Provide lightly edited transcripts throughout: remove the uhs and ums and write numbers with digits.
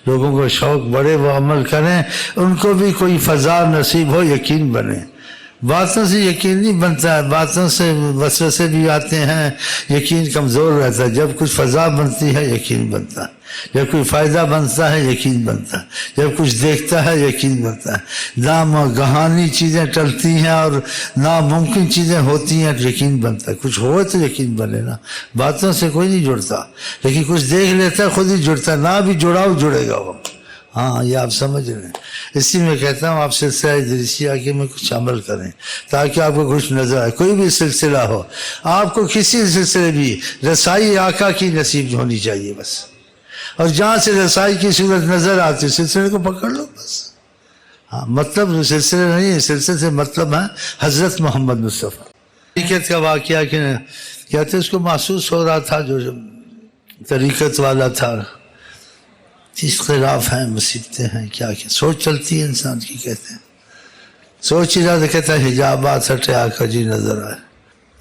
لوگوں کو شوق بڑھے وہ عمل کریں، ان کو بھی کوئی فضا نصیب ہو، یقین بنے۔ باتوں سے یقین نہیں بنتا ہے، باتوں سے وسوسے بھی آتے ہیں، یقین کمزور رہتا ہے۔ جب کچھ فضا بنتی ہے یقین بنتا ہے، جب کوئی فائدہ بنتا ہے یقین بنتا ہے، جب کچھ دیکھتا ہے یقین بنتا ہے۔ نامگہانی چیزیں ٹلتی ہیں اور ناممکن چیزیں ہوتی ہیں، یقین بنتا ہے۔ کچھ ہوئے تو یقین بنے نا، باتوں سے کوئی نہیں جڑتا، لیکن کچھ دیکھ لیتا ہے خود ہی جڑتا ہے، نہ بھی جڑاؤ جڑے گا وہ۔ ہاں یہ آپ سمجھ رہے ہیں، اسی میں کہتا ہوں آپ سلسلہ ادریسیہ کے میں کچھ عمل کریں تاکہ آپ کو کچھ نظر آئے۔ کوئی بھی سلسلہ ہو، آپ کو کسی سلسلے بھی رسائی آقا کی نصیب ہونی چاہیے بس، اور جہاں سے رسائی کی صورت نظر آتی سلسلے کو پکڑ لو بس۔ ہاں مطلب سلسلے نہیں ہے، سلسلے سے مطلب ہے حضرت محمد مصطفیٰ۔ طریقت کا واقعہ کہ کہتے اس کو محسوس ہو رہا تھا جو طریقت والا تھا، اختلاف ہیں، مصیبتیں ہیں، کیا کیا سوچ چلتی ہے انسان کی، کہتے ہیں سوچ ہی رہا تو کہتا ہے حجابات ہٹے آقا جی نظر آئے،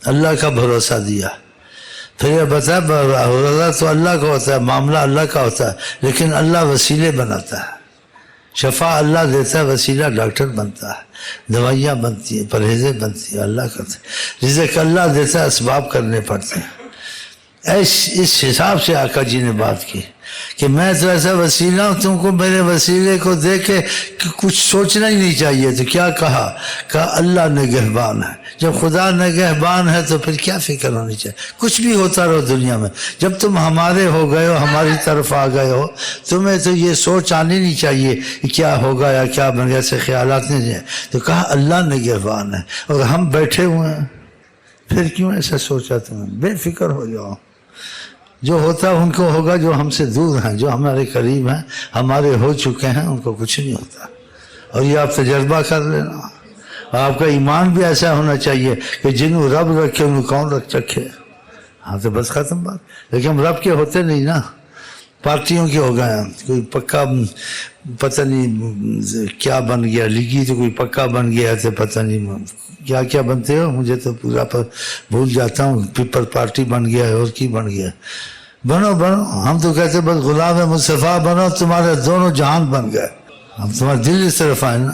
اللہ کا بھروسہ دیا۔ پھر یہ بتا بھروسہ تو اللہ کا ہوتا ہے، معاملہ اللہ کا ہوتا ہے، لیکن اللہ وسیلے بناتا ہے، شفا اللہ دیتا ہے، وسیلہ ڈاکٹر بنتا ہے، دوائیاں بنتی ہیں، پرہیزیں بنتی ہیں، اللہ کرتا ہے، رزق اللہ دیتا ہے، اسباب کرنے پڑتے ہیں۔ اس حساب سے آقا جی نے بات کی کہ میں تو ایسا وسیلہ ہوں، تم کو میرے وسیلے کو دیکھ کے کچھ سوچنا ہی نہیں چاہیے۔ تو کیا کہا اللہ نگہبان ہے۔ جب خدا نگہبان ہے تو پھر کیا فکر ہونی چاہیے، کچھ بھی ہوتا رہو دنیا میں، جب تم ہمارے ہو گئے ہو، ہماری طرف آ گئے ہو، تمہیں تو یہ سوچ آنی نہیں چاہیے کہ کیا ہوگا یا کیا بن گیا، ایسے خیالات نہیں جائیں۔ تو کہا اللہ نگہبان ہے اور ہم بیٹھے ہوئے ہیں، پھر کیوں ایسا سوچا تمہیں؟ بے فکر ہو جاؤ، جو ہوتا ہے ان کو ہوگا، جو ہم سے دور ہیں، جو ہمارے قریب ہیں، ہمارے ہو چکے ہیں، ان کو کچھ نہیں ہوتا۔ اور یہ آپ تجربہ کر لینا، آپ کا ایمان بھی ایسا ہونا چاہیے کہ جنہوں رب رکھے انہوں کون رکھے۔ ہاں تو بس ختم بات۔ لیکن ہم رب کے ہوتے نہیں نا، پارٹیوں کے ہو گئے ہیں، کوئی پکا پتہ نہیں کیا بن گیا، لیگی تو کوئی پکا بن گیا تو پتہ نہیں کیا کیا بنتے ہو، مجھے تو پورا بھول جاتا ہوں، پیپل پارٹی بن گیا ہے اور کی بن گیا۔ بنو بنو، ہم تو کہتے بس غلام مصطفیٰ بنو، تمہارے دونوں جہان بن گئے، ہم تمہارے دل اس طرف آئے نا۔